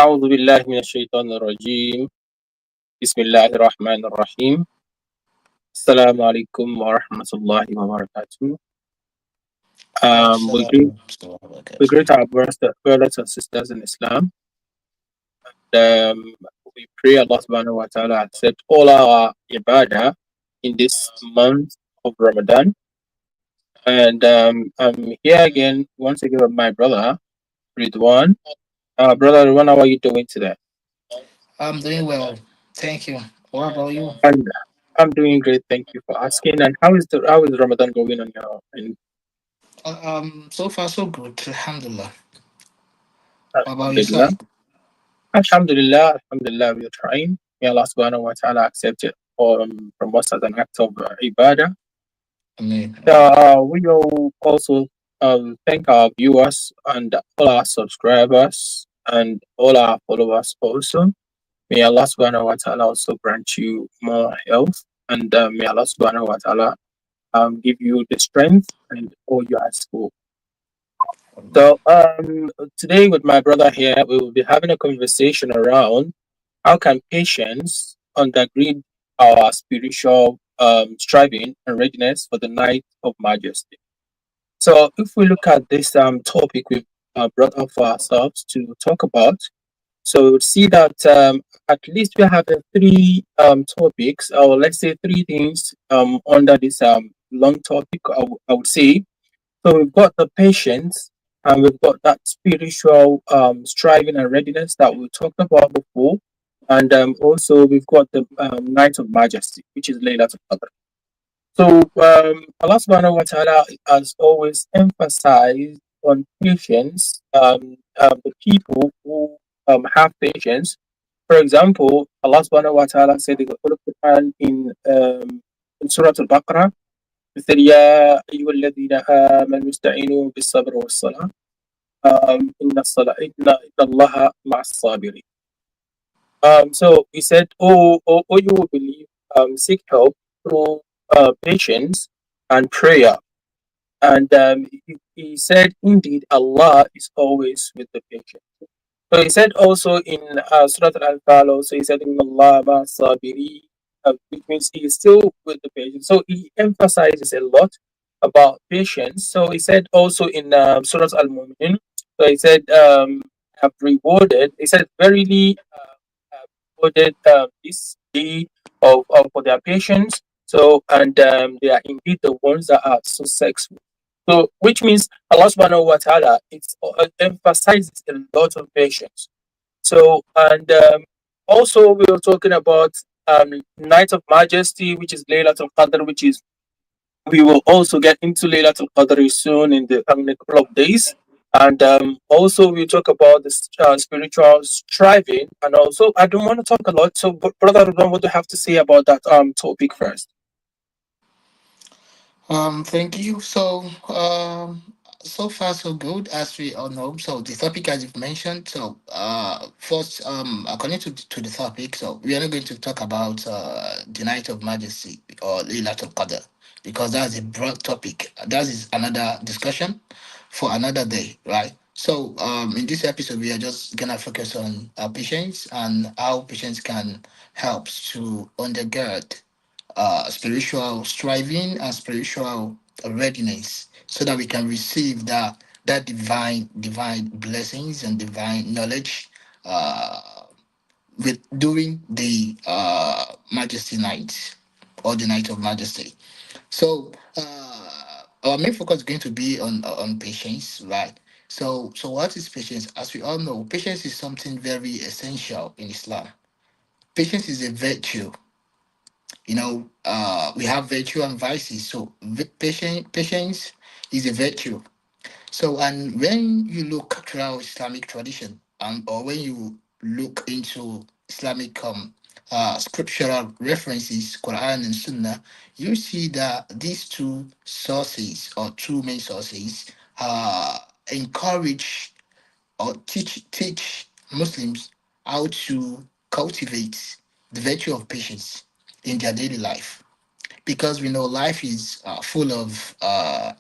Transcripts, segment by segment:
أعوذ بالله من الشيطان الرجيم بسم الله الرحمن الرحيم السلام عليكم ورحمة الله وبركاته. We greet our brothers and sisters in Islam. Um, we pray Allah subhanahu wa ta'ala accept all our ibadah in this month of Ramadan. And I'm here again once again with my brother Ridwan. Brother Ridwan, how are you doing today? I'm doing well. Thank you. What about you? And I'm doing great. Thank you for asking. And how is Ramadan going on your end? So far so good. Alhamdulillah. What about your Alhamdulillah. side? Alhamdulillah. Alhamdulillah. We are trying. May Allah subhanahu wa ta'ala accept it from us as an act of ibadah. I mean, I mean. We will also thank our viewers and all our subscribers and all our followers also. May Allah subhanahu wa ta'ala also grant you more health and may Allah subhanahu wa ta'ala give you the strength and all you ask for. So today with my brother here, we will be having a conversation around how can patience undergird our spiritual striving and readiness for the night of majesty. So if we look at this topic we've brought up for ourselves to talk about, so we'll see that at least we have three topics, or let's say three things under this long topic, I would say. So we've got the patience, and we've got that spiritual striving and readiness that we talked about before, and also we've got the night of majesty, which is Laylatul Qadr. So Allah Subhanahu wa Taala has always emphasized on patience. The people who have patience. For example, Allah Subhanahu wa Taala said in the Quran in Surah Al-Baqarah, مثل يا أيها الذين آمنوا استعينوا بالصبر والصلاة إن الصلاة إن الله مع الصابرين. So he said, oh you who believe, seek help through patience and prayer. And he said, indeed, Allah is always with the patient. So he said also in Surah Al-Anfal, also he said, in Allah ma sabiri, which means he is still with the patient. So he emphasizes a lot about patience. So he said also in Surah Al-Mu'min, so he said, have rewarded, he said, verily have rewarded this day of for their patience. So, and they are indeed the ones that are successful. So, which means Allah subhanahu wa ta'ala, it emphasizes a lot of patience. So, and also we were talking about Night of Majesty, which is Laylatul Qadr, which is, we will also get into Laylatul Qadr soon in the couple of days. And also we talk about the spiritual striving. And also, I don't want to talk a lot. So, Brother Ridwan, what do you have to say about that topic first? Thank you. So far so good, as we all know. So the topic, as you've mentioned. So first, according to the topic, so we are not going to talk about the Night of Majesty or Laylatul Qadr, because that's a broad topic. That is another discussion for another day, right? So in this episode, we are just gonna focus on patience and how patience can help to undergird spiritual striving and spiritual readiness, so that we can receive that divine blessings and divine knowledge with during the majesty night, or the night of majesty. So our main focus is going to be on patience, right? So what is patience? As we all know, patience is something very essential in Islam. Patience is a virtue. We have virtue and vices. So patience is a virtue. So, and when you look throughout Islamic tradition, or when you look into Islamic scriptural references, Quran and Sunnah, you see that these two sources, or two main sources, encourage or teach Muslims how to cultivate the virtue of patience in their daily life, because we know life is full of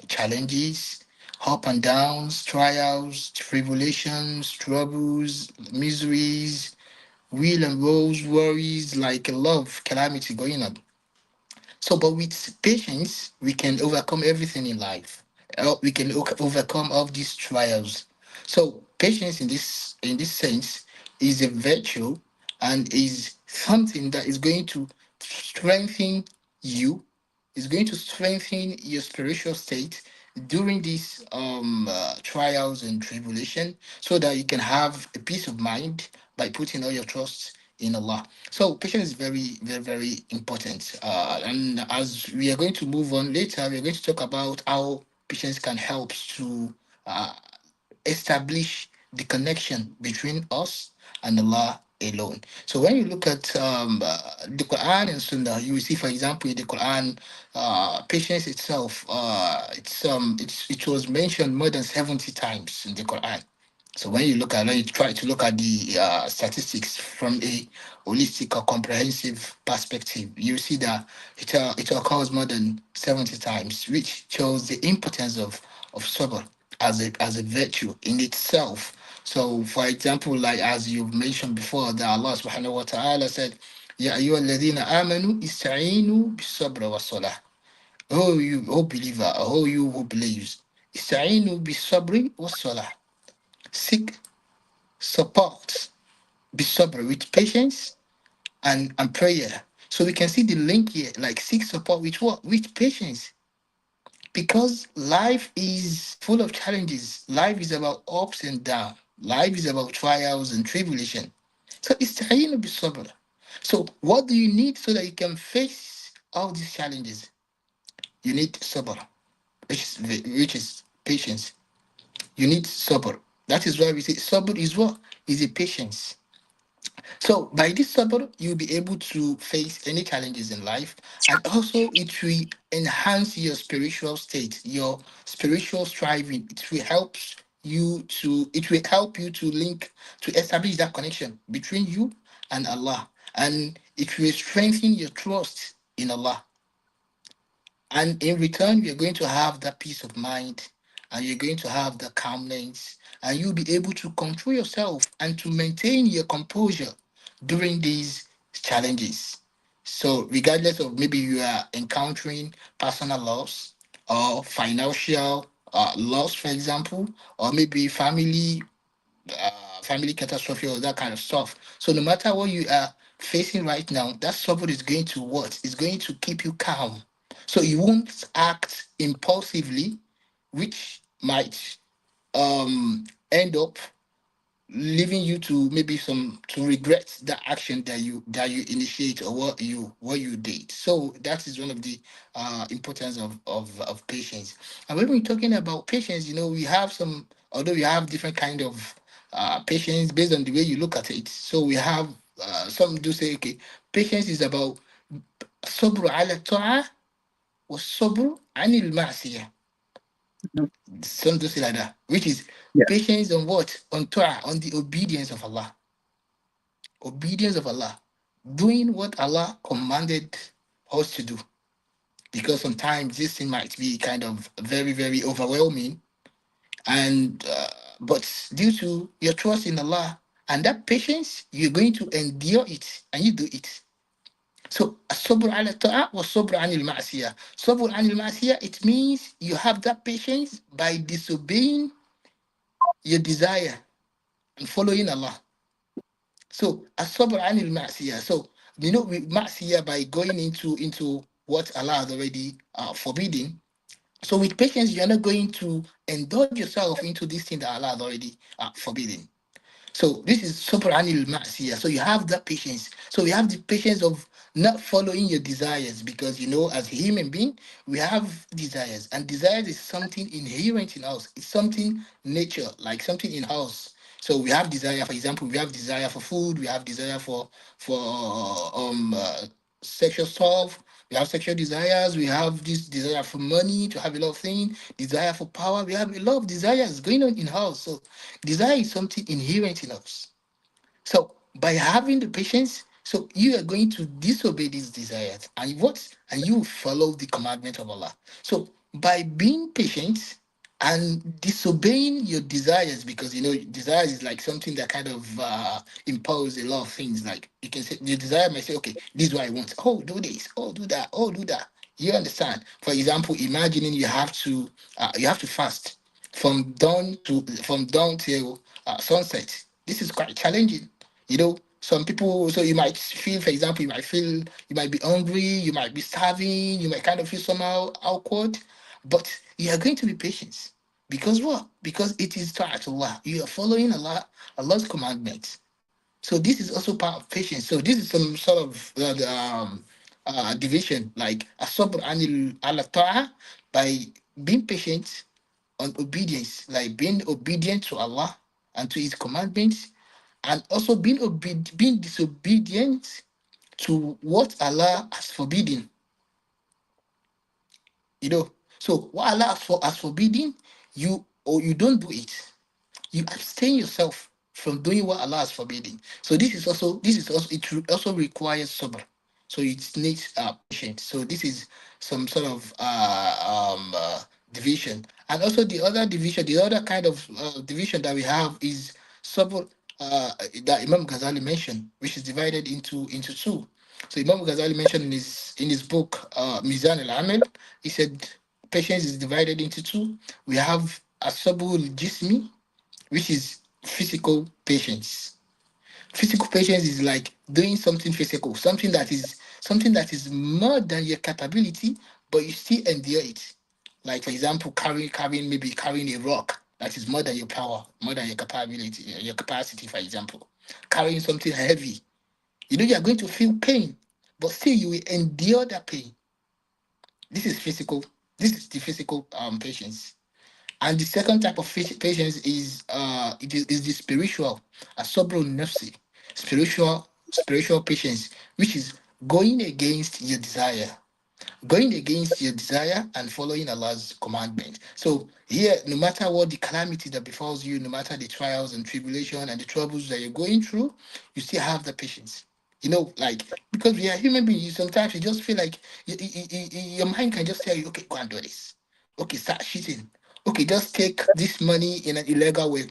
challenges, up and downs, trials, tribulations, troubles, miseries, will and woes, worries, like a lot of calamity going on. So, but with patience, we can overcome everything in life. We can overcome all these trials. So, patience in this sense is a virtue and is something that is going to strengthen you. Is going to strengthen your spiritual state during these trials and tribulation, so that you can have a peace of mind by putting all your trust in Allah. So patience is very, very, very important. And as we are going to move on later, we are going to talk about how patience can help to uh, establish the connection between us and Allah alone. So when you look at the Quran and Sunnah, you will see, for example, in the Quran, patience itself, it was mentioned more than 70 times in the Quran. So when you try to look at the statistics from a holistic or comprehensive perspective, you see that it occurs more than 70 times, which shows the importance of sabr as a virtue in itself. So, for example, like as you've mentioned before, that Allah subhanahu wa ta'ala said, Ya ayyuha alladhina amanu ista'inu bis-sabr was-salah. Oh, you, oh believer, oh you who believes, ista'inu bis-sabri was-salah. Seek support, be sober with patience and prayer. So we can see the link here, like seek support with what? With patience. Because life is full of challenges. Life is about ups and downs. Life is about trials and tribulation. So it's to be sober. So what do you need so that you can face all these challenges? You need sober, which is patience. You need sober. That is why we say sober is what? Is a patience. So by this support, you'll be able to face any challenges in life, and also it will enhance your spiritual state, your spiritual striving. It will help you to link, to establish that connection between you and Allah, and it will strengthen your trust in Allah. And in return, you're going to have that peace of mind, and you're going to have the calmness, and you'll be able to control yourself and to maintain your composure during these challenges. So, regardless of maybe you are encountering personal loss or financial loss, for example, or maybe family catastrophe or that kind of stuff. So, no matter what you are facing right now, that support is going to what? Is going to keep you calm, so you won't act impulsively, which might end up leaving you to maybe some to regret the action that you initiate, or what you did. So that is one of the importance of patience. And when we're talking about patience, we have some, although we have different kind of patience based on the way you look at it. So we have some do say, okay, patience is about sabr ala ta'a wa sabr anil ma'siyah. Mhm. Some do say like that, which is Yeah. patience on what? On ta'a, on the obedience of Allah. Obedience of Allah, doing what Allah commanded us to do. Because sometimes this thing might be kind of very, very overwhelming, and but due to your trust in Allah and that patience, you're going to endure it and you do it. So sabr ala ta'a wa sabr anil ma'siyah. Sabr anil ma'siyah, it means you have that patience by disobeying your desire and following Allah. So as-sabr anil ma'siyah. So with ma'siyah, by going into what Allah has already forbidden. So with patience, you're not going to indulge yourself into this thing that Allah has already forbidden. So this is super anil ma'siyah. So you have that patience. So you have the patience of not following your desires, because as a human being, we have desires, and desires is something inherent in us. It's something nature, like something in us. So we have desire. For example, we have desire for food. We have desire for sexual stuff. We have sexual desires. We have this desire for money, to have a lot of things. Desire for power. We have a lot of desires going on in us. So desire is something inherent in us. So by having the patience, so you are going to disobey these desires, and you follow the commandment of Allah. So by being patient and disobeying your desires, because desires is like something that kind of impose a lot of things. Like you can say your desire might say, okay, this is what I want. Oh, do this. Oh, do that. Oh, do that. You understand? For example, imagining you have to fast from dawn till sunset. This is quite challenging. Some people. So you might feel, for example, you might be hungry, you might be starving, you might kind of feel somehow awkward, but you are going to be patient. Because what? Because it is ta'atullah. You are following Allah's commandments. So this is also part of patience. So this is some sort of division, like asabr anil ala ta'a, by being patient on obedience, like being obedient to Allah and to His commandments, and also being disobedient to what Allah has forbidden. You know, so what Allah has forbidden, you don't do it. You abstain yourself from doing what Allah has forbidden. So it also requires sabr. So it needs patience. So this is some sort of division. And also the other kind of division that we have is sabr, that Imam Ghazali mentioned, which is divided into two. So Imam Ghazali mentioned in his book Mizan al-Amal, he said patience is divided into two. We have asabul jismi, which is physical patience. Physical patience is like doing something physical, something that is more than your capability, but you still endure it. Like for example, carrying a rock that is more than your power, more than your capability, your capacity. For example, carrying something heavy. You are going to feel pain, but still you will endure that pain. This is physical. This is the physical patience. And the second type of patience is the spiritual, asobro nafsi, spiritual patience, which is going against your desire, and following Allah's commandment. So here, no matter what the calamity that befalls you, no matter the trials and tribulation and the troubles that you're going through, you still have the patience. Like, because we are human beings, sometimes you just feel like your mind can just tell you, okay, go and do this. Okay, start cheating. Okay, just take this money in an illegal way.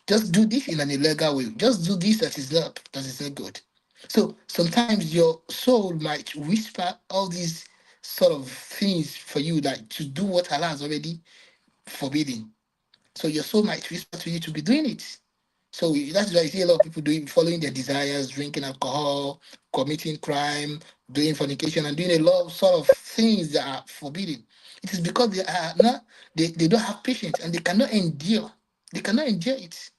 Just do this in an illegal way. Just do this that is not good. So sometimes your soul might whisper all these sort of things for you, like to do what Allah has already forbidden. So your soul might whisper to you to be doing it. So that's why I see a lot of people doing, following their desires, drinking alcohol, committing crime, doing fornication, and doing a lot of sort of things that are forbidden. It is because they don't have patience, and they cannot endure. They cannot endure it.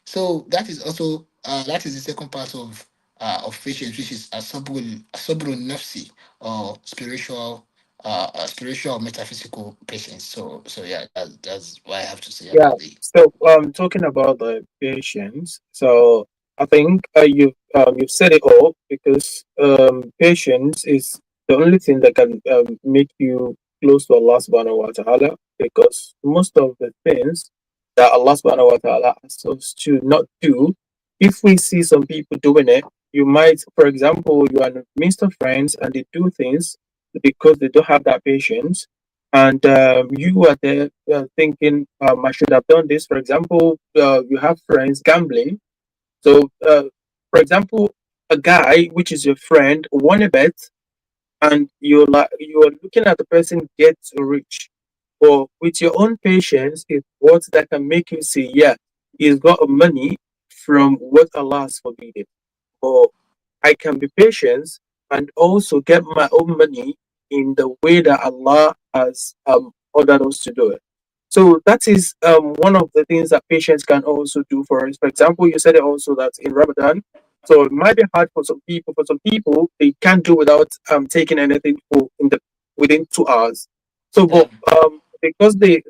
So that is the second part of patience, which is asabul nafsi, or spiritual metaphysical patience. So yeah, that's what I have to say Yeah. about the. So, talking about the patience, so I think you've said it all because patience is the only thing that can make you close to Allah Subhanahu wa Taala. Because most of the things that Allah Subhanahu wa Taala asks us to not do, if we see some people doing it, you might, for example, you are in the midst of friends and they do things because they don't have that patience, and you are there thinking, I should have done this. For example, you have friends gambling. So, for example, a guy which is your friend won a bet, and you're looking at the person get rich. But with your own patience, is what that can make you say, yeah, he's got money from what Allah has forbidden. But I can be patient and also get my own money in the way that Allah has ordered us to do it. So that is one of the things that patience can also do for us. For example, you said it also that in Ramadan, so it might be hard for some people. For some people, they can't do without taking anything for in the within 2 hours. So, Yeah, but because they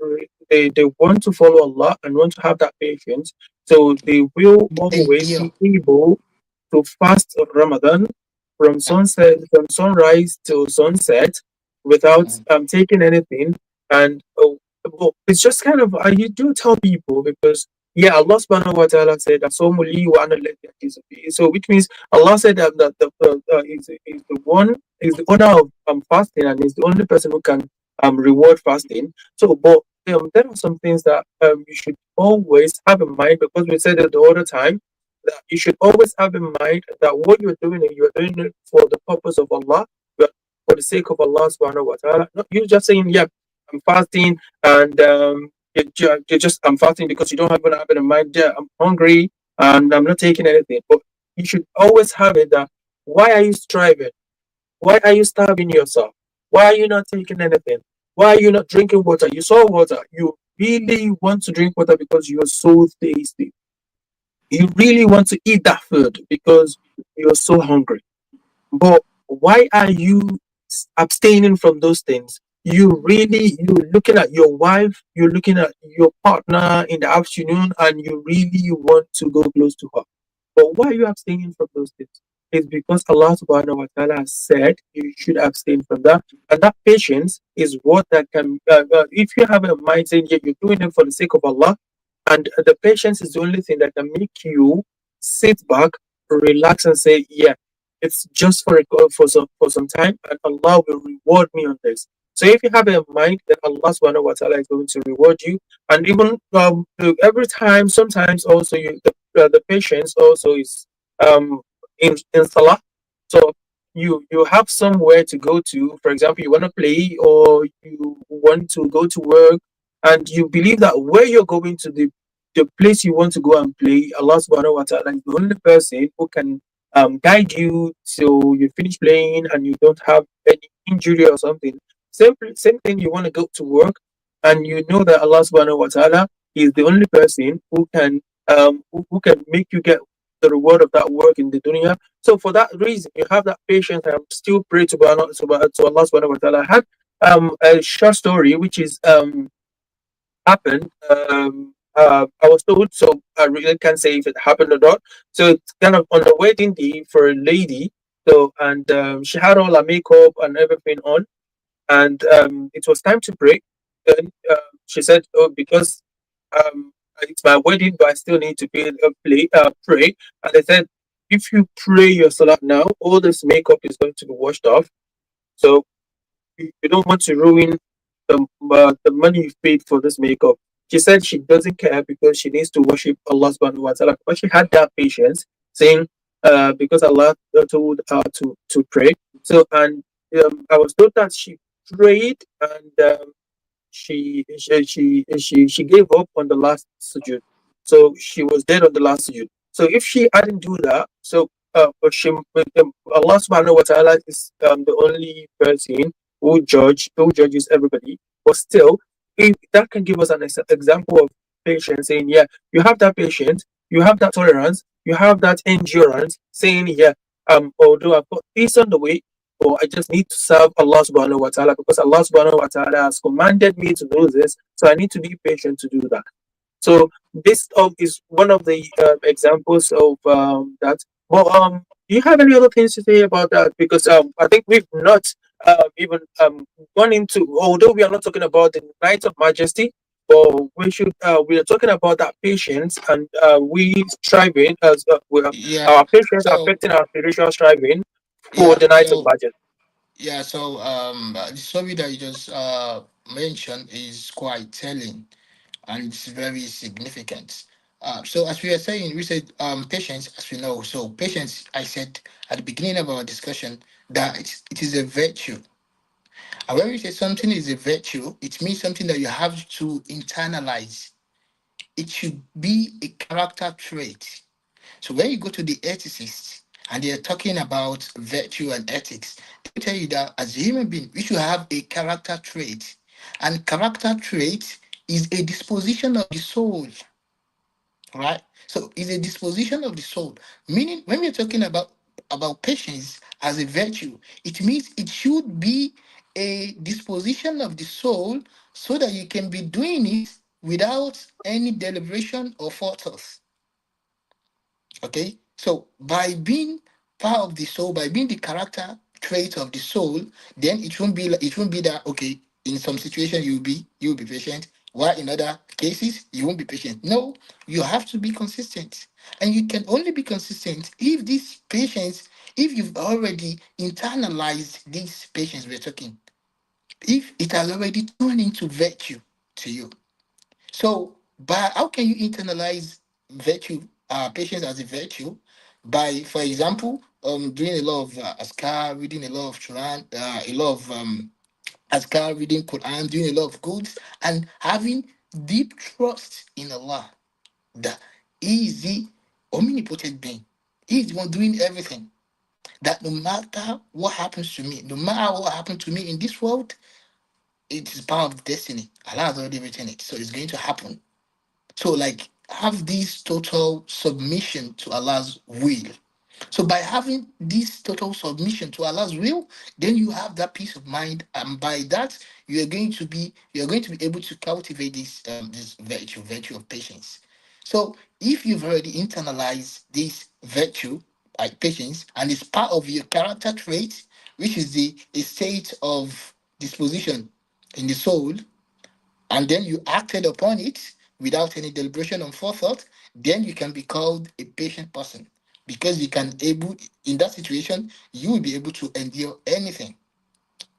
want to follow Allah and want to have that patience, so they will the always be endure. able to fast Ramadan Yeah, from sunrise to sunset without mm, taking anything. And well, it's just kind of you do tell people because yeah, Allah Subhanahu wa Taala said that so so which means Allah said that is the one is the owner of fasting and is the only person who can reward fasting. So, but there are some things that you should always have in mind, because we said it the other time that you should always have in mind that what you're doing it for the purpose of Allah, but for the sake of Allah subhanahu wa ta'ala. Not you just saying, yeah, I'm fasting, and you're just, I'm fasting because you don't have it in mind, yeah, I'm hungry and I'm not taking anything. But you should always have it that, why are you striving? Why are you starving yourself? Why are you not taking anything? Why are you not drinking water? You saw water. You really want to drink water because you're so thirsty. You really want to eat that food because you're so hungry. But why are you abstaining from those things? You're looking at your wife, you're looking at your partner in the afternoon, and you really want to go close to her. But why are you abstaining from those things? It's because Allah subhanahu wa ta'ala has said you should abstain from that. And that patience is what that can, if you have a mind saying, yeah, you're doing it for the sake of Allah, and the patience is the only thing that can make you sit back, relax, and say, yeah, it's just for some time, and Allah will reward me on this. So if you have a mind, then Allah subhanahu wa ta'ala is going to reward you. And even every time, sometimes also the patience also is in salah. So you have somewhere to go to. For example, you want to play or you want to go to work, and you believe that where you're going to, the place you want to go and play, Allah subhanahu wa ta'ala is the only person who can guide you till you finish playing and you don't have any injury or something. Same thing, you want to go to work, and you know that Allah subhanahu wa ta'ala is the only person who can make you get the reward of that work in the dunya. So for that reason, you have that patience and still pray to Allah subhanahu wa ta'ala. I had a short story which is happened. I was told, so I really can't say if it happened or not. So it's kind of on the wedding day for a lady. So, and she had all her makeup and everything on, and it was time to pray. Then she said, "Oh, because it's my wedding, but I still need to pray." And they said, "If you pray your salah now, all this makeup is going to be washed off. So you don't want to ruin the money you've paid for this makeup." She said she doesn't care because she needs to worship Allah subhanahu wa ta'ala. But she had that patience, saying, because Allah told her to pray. So, and I was told that she prayed, and she gave up on the last sujood. So she was dead on the last sujood. So if she hadn't do that, so but Allah subhanahu wa ta'ala is the only person who judges everybody. But still, that can give us an example of patience, saying, yeah, you have that patience, you have that tolerance, you have that endurance, saying, yeah, although I've got peace on the way, or I just need to serve Allah subhanahu wa ta'ala because Allah subhanahu wa ta'ala has commanded me to do this. So I need to be patient to do that. So this is one of the examples of that. Well, do you have any other things to say about that? Because I think we've not even gone into, although we are not talking about the night of majesty, but we are talking about that patience, and we striving as Yeah. our patience So affecting our spiritual striving for yeah. the night of majesty. The story that you just mentioned is quite telling, and it's very significant. So as we were saying, we said patience, as we know. So patience, I said at the beginning of our discussion that it is a virtue. And when we say something is a virtue, it means something that you have to internalize. It should be a character trait. So when you go to the ethicists and they're talking about virtue and ethics, they tell you that as a human being, we should have a character trait. And character trait is a disposition of the soul, right? So it's a disposition of the soul. Meaning when we're talking about patience as a virtue, it means it should be a disposition of the soul so that you can be doing it without any deliberation or forethought. Okay, so by being part of the soul, by being the character trait of the soul, then it won't be that okay. In some situation you'll be patient, while in other cases you won't be patient. No, you have to be consistent, and you can only be consistent if this patience, if you've already internalized this patience we're talking, if it has already turned into virtue. to you. So, by how can you internalize virtue, patience as a virtue? By, for example, doing a lot of askar, reading a lot of Quran, a lot of askar, reading Quran, doing a lot of goods, and having deep trust in Allah that He is the omnipotent being. He is the one doing everything. That no matter what happens to me, no matter what happens to me in this world, it is part of destiny. Allah has already written it, so it's going to happen. So, like, have this total submission to Allah's will. So, by having this total submission to Allah's will, then you have that peace of mind, and by that, you're going to be able to cultivate this virtue of patience. So, if you've already internalized this virtue, like patience, and it's part of your character trait, which is the a state of disposition in the soul, and then you acted upon it without any deliberation or forethought, then you can be called a patient person, because you can able in that situation you will be able to endure anything.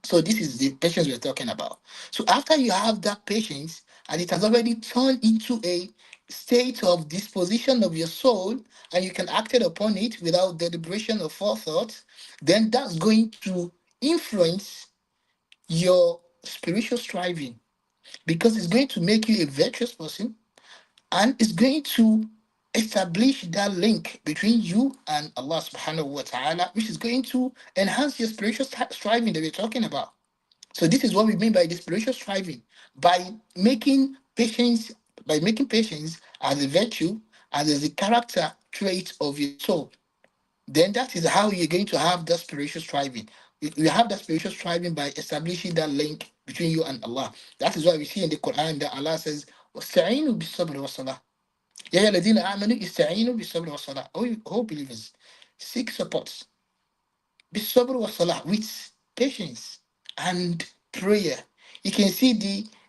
So this is the patience we're talking about. So after you have that patience and it has already turned into a state of disposition of your soul, and you can act it upon it without deliberation or forethought, then that's going to influence your spiritual striving, because it's going to make you a virtuous person, and it's going to establish that link between you and Allah subhanahu wa ta'ala, which is going to enhance your spiritual striving that we're talking about. So this is what we mean by the spiritual striving, by making patience, as a virtue, as a character trait of your soul. Then that is how you're going to have that spiritual striving. You have that spiritual striving by establishing that link between you and Allah. That is why we see in the Quran that Allah says, "Wasta'inu bis-sabri was-salah." Ya ayyuhalladhina amanu ista'inu bis-sabri was-salah. Oh, believers, seek support bis-sabri was-salah, with patience and prayer. You can see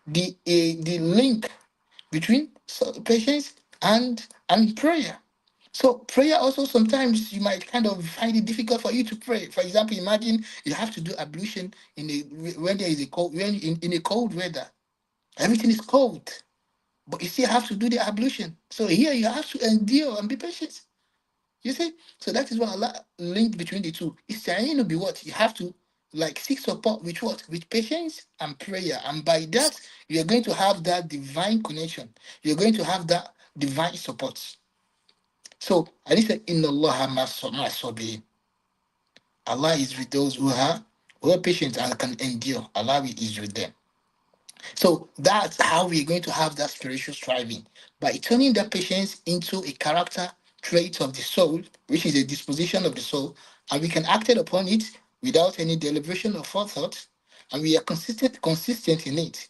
the link between patience and prayer. So prayer also, sometimes you might kind of find it difficult for you to pray. For example, imagine you have to do ablution when there is a cold, when in a cold weather. Everything is cold, but you still have to do the ablution. So here you have to endure and be patient. You see? So that is what Allah linked between the two. It's saying to be what? You have to like seek support with what? With patience and prayer. And by that, you're going to have that divine connection. You're going to have that divine support. So and he said, in Allah Allah is with those who are patient and can endure. Allah is with them. So that's how we're going to have that spiritual striving, by turning that patience into a character trait of the soul, which is a disposition of the soul, and we can act it upon it without any deliberation or forethought, and we are consistent in it.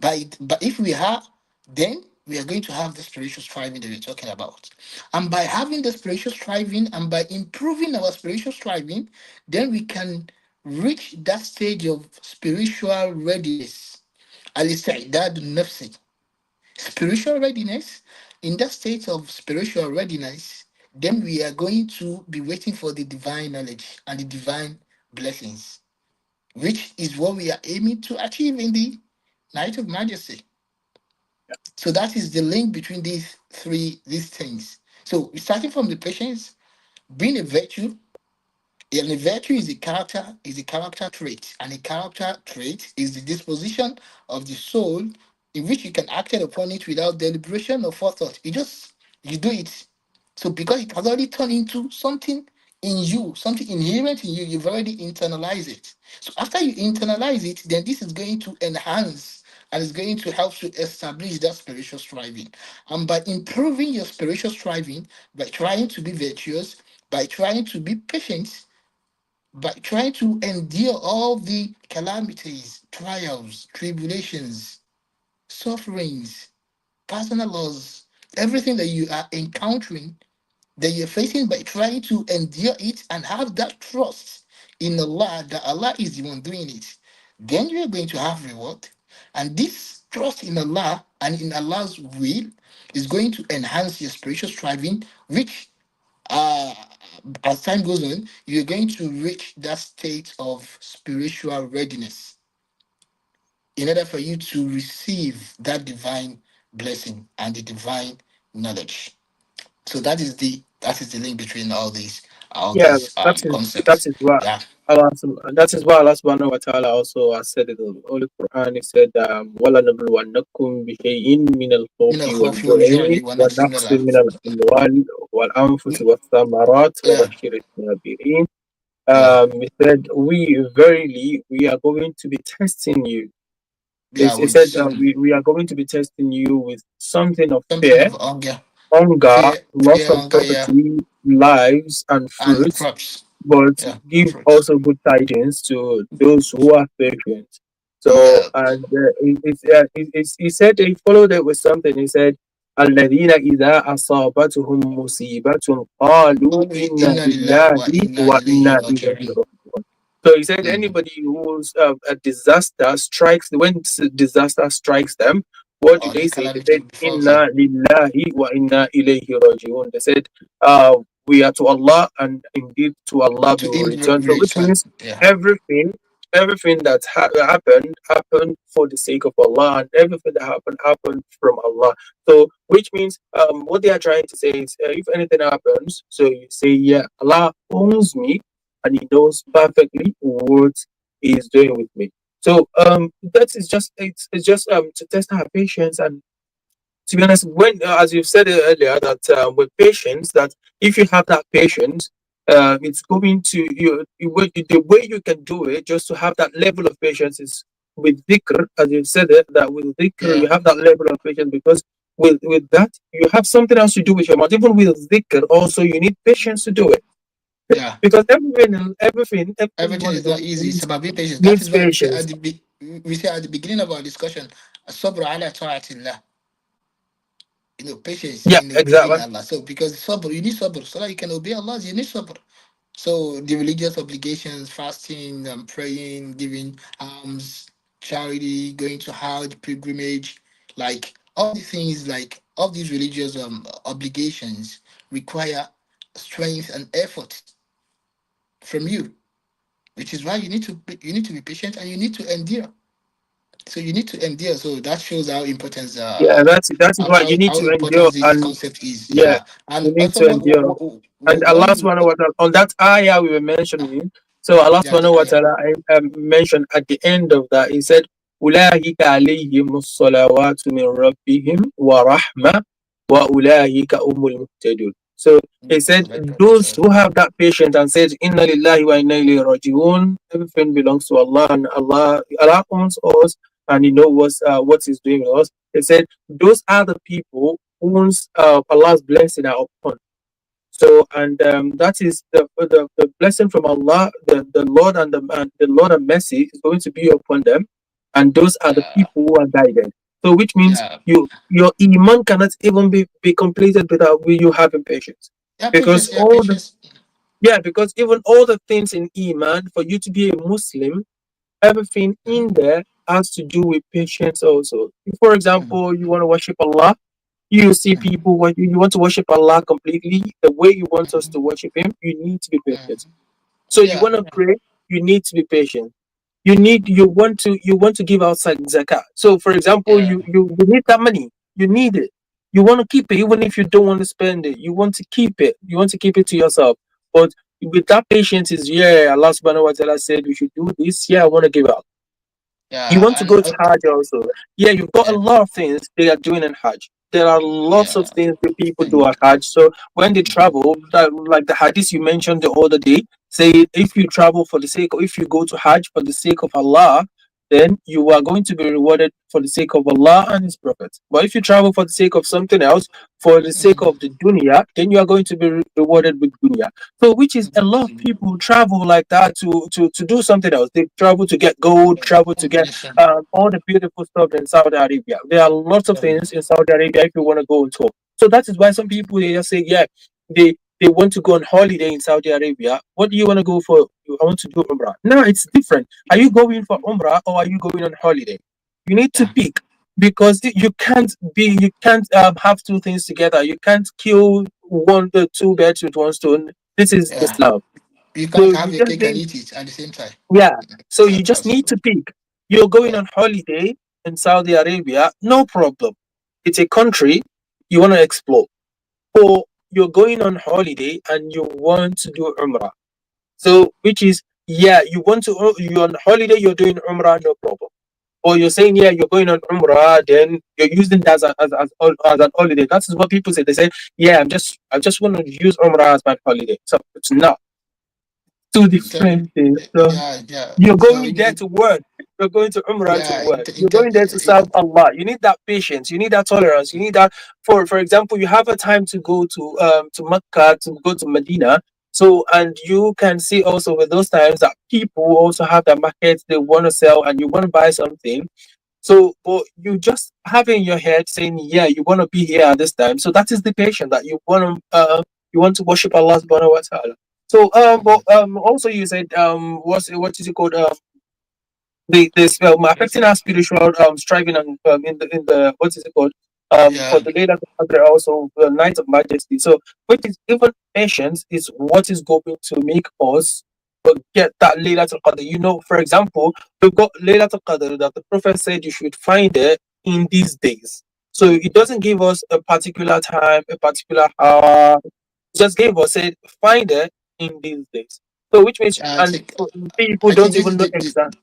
But if we are, then we are going to have the spiritual striving that we're talking about. And by having the spiritual striving and by improving our spiritual striving, then we can reach that stage of spiritual readiness. Al-isti'dad nafsi. Spiritual readiness. In that state of spiritual readiness, then we are going to be waiting for the divine knowledge and the divine blessings, which is what we are aiming to achieve in the night of majesty. So that is the link between these things. So starting from the patience, being a virtue, and a virtue is a character trait, and a character trait is the disposition of the soul in which you can act upon it without deliberation or forethought. You do it. So because it has already turned into something in you, something inherent in you, you've already internalized it. So after you internalize it, then this is going to enhance and is going to help to establish that spiritual striving. And by improving your spiritual striving, by trying to be virtuous, by trying to be patient, by trying to endure all the calamities, trials, tribulations, sufferings, personal loss, everything that you are encountering, that you're facing, by trying to endure it and have that trust in Allah that Allah is the one doing it, then you're going to have reward. And this trust in Allah and in Allah's will is going to enhance your spiritual striving, which uh, as time goes on, you're going to reach that state of spiritual readiness. in order for you to receive that divine blessing and the divine knowledge. So that is the link between all Yeah, these that concepts. is what Yeah. that is what Allah subhanahu wa ta'ala also has said in the Holy Quran. He said, وَلَنَبْلُوَنَّكُمْ بِشَيْءٍ مِنَ الْخَوْفِ من الخوف وَالْجُوعِ والجوع ونقص من وَنَقْصٍ مِنَ الْأَمْوَالِ وَالْأَنفُسِ وَالثَّمَرَاتِ yeah, وَبَشِّرِ الصَّابِرِينَ. yeah, He said, we are going to be testing you. yeah, He with said, we are going to be testing you with something of something fear, of hunger, hunger, loss fear, of hunger, yeah, property, lives, and and fruits, crops, but yeah, and give fruits, also good tidings to those who are patient. So, yeah. and he said he followed it with something. He said, الذين إذا أصابتهم مصيبة قالوا قالوا إنا إنا لله لله وإنا إليه وإنا إليه راجعون. راجعون. So he said, Mm. anybody who's a disaster strikes, when disaster strikes them, what do Or they any say? They calamity said, befalls "Inna them. lillahi wa inna ilayhi rajiun." They said, "We are to Allah, and indeed to Allah we To will him return." So, which return. means Yeah, everything, everything that happened for the sake of Allah, and everything that happened from Allah. So, which means, what they are trying to say is, if anything happens, so you say, "Yeah, Allah owns me, and He knows perfectly what He is doing with me." So, that is just it's just to test our patience. And to be honest, when as you've said earlier, that with patience, that if you have that patience, it's going to the way you can do it, just to have that level of patience, is with dhikr. As you've said it, that with dhikr you yeah, have that level of patience, because with that you have something else to do with your mouth. Even with dhikr, also you need patience to do it, yeah. because everything you Everything want to is do not easy. It's about being patient. That needs is why we say patience. at the beginning of our discussion, sabr ala ta'atillah. Patience Yeah, in obeying exactly. Allah. So because sabr, you need sabr. So that you can obey Allah, you need sabr. So the religious obligations, fasting, praying, giving alms, charity, going to Hajj, pilgrimage, like all the things, like all these religious obligations require strength and effort from you, which is why you need to be patient and you need to endure. So you need to endure. So that shows how important Yeah, that is what you need how to endure, important this and concept is. yeah, Yeah, and you need also to endure. And Allah subhanahu wa ta'ala, on that ayah we were mentioning, so Allah yeah, the subhanahu wa ayah. ta'ala mentioned at the end of that, He said, أُولَٰئِكَ عَلَيْهِمُ الصَّلَوَاتُ مِنْ رَبِّهِمْ وَرَحْمَةٌ وَأُولَٰئِكَ هُمُ الْمُهْتَدُونَ. So He said, those who have that patience and said, Inna lillahi wa inna ilayhi raji'un, everything belongs to Allah, and Allah owns us, and He knows what He's doing with us. He said, those are the people whose Allah's blessing are upon. So, and that is the blessing from Allah, the Lord the Lord and mercy is going to be upon them, and those are the Yeah, people who are guided. So, which means yeah, your iman cannot even be completed without you having patience, yeah. because Patience, yeah, patience. because even all the things in iman, for you to be a Muslim, everything Mhm, in there has to do with patience also. For mhm, example, you want to worship Allah, you see mhm, people, when you want to worship Allah completely, the way you want us mhm, to worship Him, you need to be patient. mhm. So you Yeah, want to pray, you need to be patient. You want to give outside zakat. So for example, yeah, you need that money, you need it. You want to keep it, even if you don't want to spend it. You want to keep it. You want to keep it to yourself. But with that patience is, yeah, Allah subhanahu wa ta'ala said we should do this. Yeah, I want to give out. You want yeah, to and go to Hajj also. Yeah, you've got a yeah, lot of things they are doing in Hajj. There are lots of yeah, things that people do and at Hajj. So when they mhm, travel, like the hadith you mentioned the other day, say if you travel for the sake, if you go to Hajj for the sake of Allah, then you are going to be rewarded for the sake of Allah and His Prophet. But if you travel for the sake of something else, for the sake mhm, of the dunya, then you are going to be rewarded with dunya. So, which is a lot of mhm. people travel like that to do something else. They travel to get gold, travel to get Competition. all the beautiful stuff in Saudi Arabia. There are lots of Um, things in Saudi Arabia if you want to go and tour. So that is why some people they just say, yeah, they want to go on holiday in Saudi Arabia. What do you want to go for? I want to do Umrah. No, it's different. Are you going for Umrah or are you going on holiday? You need to yeah, pick, because you can't have two things together. You can't kill the two birds with one stone. This is yeah. Islam. You So can't you have your just cake and need, eat it at the same time. yeah. So It's you not just need possible. to pick. You're going Yeah. on holiday in Saudi Arabia, no problem. It's a country you want to explore. Or you're going on holiday and you want to do Umrah. So, which is, yeah, you want to, you're on holiday, you're doing Umrah, no problem. Or you're saying, yeah, you're going on Umrah, then you're using that as an holiday. That is what people say. They say, yeah, I just want to use Umrah as my holiday. So it's not two So, different things. So yeah, yeah. you're So going there to work. You're going to Umrah to yeah, work. You're going there to serve Allah. You need that patience. You need that tolerance. You need that. For example, you have a time to go to Mecca, to go to Medina. So, and you can see also with those times that people also have their markets they want to sell and you want to buy something. So, but you just have in your head saying, yeah, you want to be here at this time. So that is the patient that you want to worship Allah subhanahu wa ta'ala. So, but also you said, what is it called? This affecting our spiritual striving and in the what is it called? For yeah, the later also the night of majesty. So, which is even patience is what is going to make us get that Laylatul Qadr. You know, for example, we've got Laylatul Qadr that the Prophet said you should find it in these days. So it doesn't give us a particular time, a particular hour. It just gave us said find it in these days. So which means I and think people I think don't this even is know the exactly.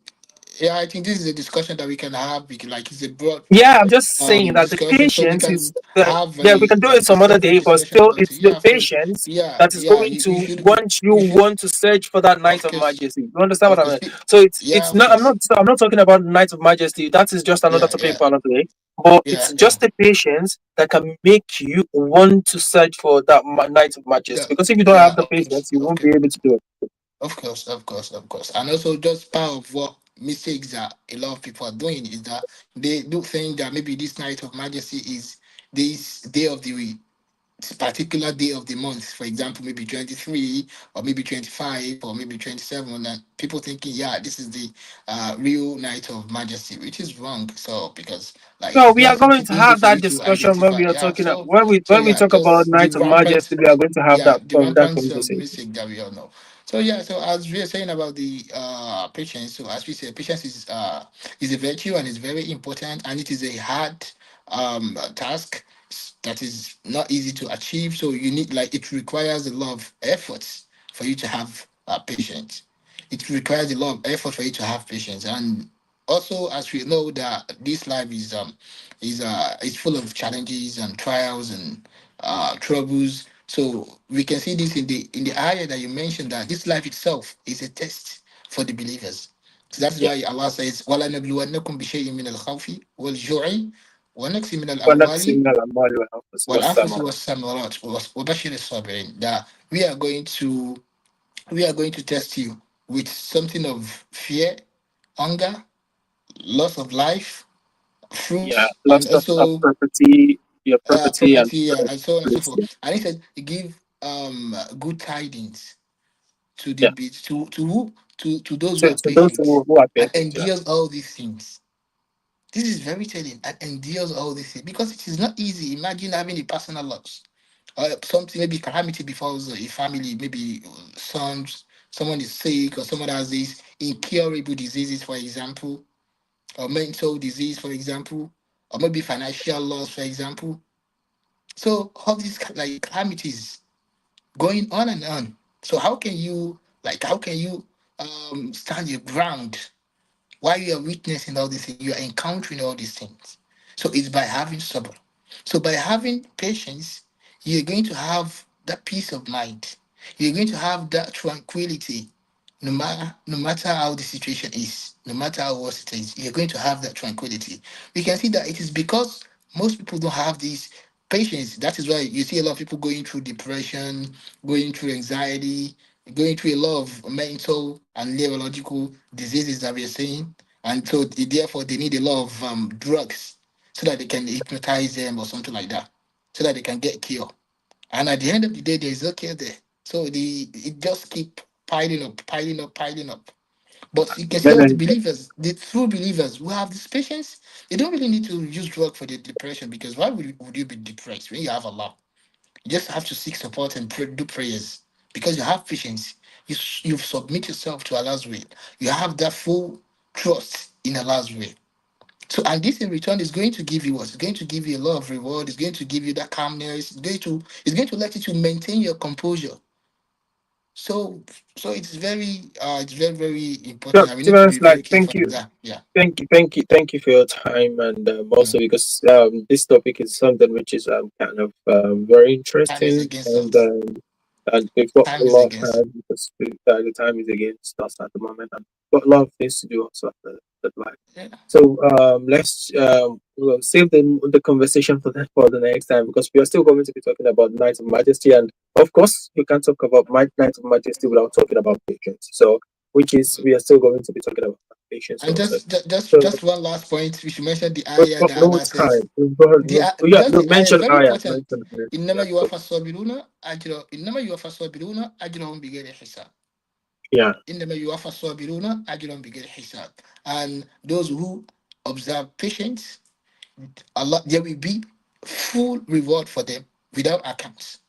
yeah, I think this is a discussion that we can have. We can, like, it's a broad Yeah, I'm just saying that the discussion, so we patience is can have yeah, we can do it like a some other separate day, but discussion still about it. it's the Yeah, of course. patience Yeah, that is yeah. going You to should want you you should want to search for that night of of course, majesty. You understand what of I course. mean? So Yeah, it's of not course. I'm not talking about night of majesty. That is just another Yeah, topic yeah, for another day. But yeah, it's yeah. just the patience that can make you want to search for that night of majesty. Yeah, Because if you don't yeah, have the of course, patience, you of won't course. be able to do it. Of course, of course, of course. And also, just part of what mistakes that a lot of people are doing is that they do think that maybe this night of majesty is this day of the week, particular day of the month, for example, maybe 23 or maybe 25 or maybe 27, and people thinking, yeah, this is the real night of majesty, which is wrong. So, because like No, it's we are not going something to easy have for that you to discussion when identify. we are Yeah, talking so when we yeah, talk about just the night of majesty. rampant, We are going to have yeah, the that rampant conversation. mistake that we all know. So yeah, so as we are saying about the patience, so as we said, patience is a virtue and is very important, and it is a hard task that is not easy to achieve. So you need, like, it requires a lot of efforts for you to have patience. It requires a lot of effort for you to have patience, and also, as we know, that this life is full of challenges and trials and troubles. So we can see this in the ayah that you mentioned, that this life itself is a test for the believers. So that's Yeah. why Allah says, "Wala nabluwannakum bishay'in min al-khawfi wal-ju'i wa naqsi min ونقص al-amwali من الأموال والأنفس wal-anfusi والثمرات. was-samarat wa bashir as-sabirin." That we are going to test you with something of fear, hunger, loss of life, Yeah, fruits, lots and of also property, your property and property, and so on and so place. forth. And he said, give good tidings to Yeah, to those who so are those patient who are and patient, yeah. endures all these things. This is very telling, and endures all these things, because it is not easy. Imagine having a personal loss, or something, maybe calamity befalls a family, maybe sons, someone is sick, or someone has these incurable diseases, for example, or mental disease, for example, or maybe financial loss, for example. So all these like calamities going on and on. So how can you stand your ground while you are witnessing all these things, you are encountering all these things? So it's by having sabr. So by having patience, you're going to have that peace of mind. You're going to have that tranquility, no matter how the situation is, no matter how worse it is, you're going to have that tranquility. We can see that it is because most people don't have this patience. That is why you see a lot of people going through depression, going through anxiety, going through a lot of mental and neurological diseases that we are seeing. And so therefore they need a lot of drugs so that they can hypnotize them or something like that, so that they can get cured. And at the end of the day, there is no care there. So it just keep piling up, piling up, piling up. But you can see Then, all the believers, the true believers who have this patience, they don't really need to use drug for the depression, because why would you be depressed when you have Allah? You just have to seek support and do prayers, because you have patience. You submit yourself to Allah's will. You have that full trust in Allah's way. So, and this in return is going to give you what? It's going to give you a lot of reward. It's going to give you that calmness. It's going to let you to maintain your composure. So, so it's very, very So, important, and we to need be to be honest, like, very careful of that. Yeah, thank you for your time, and also mm. because this topic is something which is kind of very Time is interesting, against us. and we've got Time a is lot of against. time because the time is against us at the moment, and got a lot of things to do also at the life. Yeah. So let's we'll save the conversation for the next time because we are still going to be talking about Night of Majesty, and of course you can't talk about Night of Majesty without talking about patience. So which is we are still going to be talking about patience And also. So just one last point, we should mention the we've ayah got that no Allah says. time. We've got The yeah, just no, the ayah is mention very Aya. important. Mention Aya. إنما Yeah, يوفى الصابرون أجر إنما يوفى الصابرون أجرهم بغير حساب. yeah. إنما يوفى الصابرون أجرهم بغير حساب. And those who observe patience, Allah, there will be full reward for them without accounts.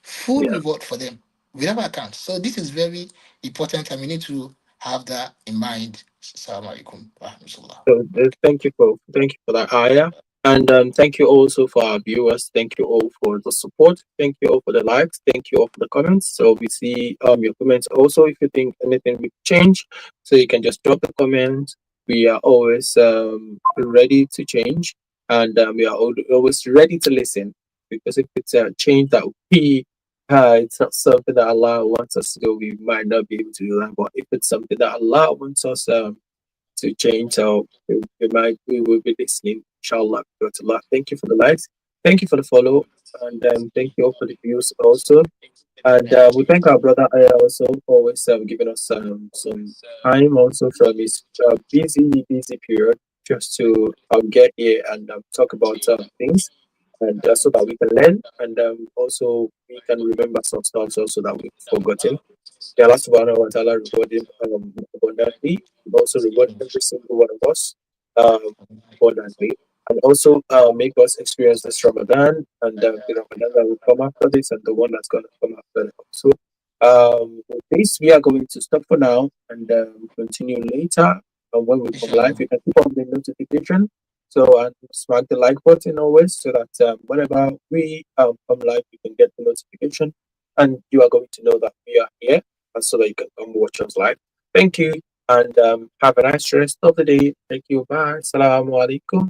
Full Yeah. reward for them without accounts. So this is very important, and we need to have that in mind. Assalamu alaikum wa rahmatullah. So thank you for that, Aya, and thank you also for our viewers. Thank you all for the support. Thank you all for the likes. Thank you all for the comments. So we see your comments also. If you think anything we change, so you can just drop the comment. We are always ready to change, and we are always ready to listen because if it's a change that we it's not something that Allah wants us to do, we might not be able to do that. But if it's something that Allah wants us to change. So we will be listening, inshallah. Go to Allah. Thank you for the likes. Thank you for the follow. And thank you all for the views also. And we thank our brother Aya also for always giving us some time also from his busy period just to get here and talk about things and so that we can learn and also we can remember some stuff also that we've forgotten. May Allah subhanahu wa ta'ala reward him abundantly and also reward every single one of us abundantly. And also make us experience this Ramadan and the Ramadan that will come after this and the one that's going to come after that. So with this, we are going to stop for now and continue later. And when we come live, Inshallah. you can keep on the notification. So and smack the like button always so that whenever we come live, you can get the notification and you are going to know that we are here so that you can come watch us live. Thank you and have a nice rest of the day. Thank you. Bye. Assalamu alaikum.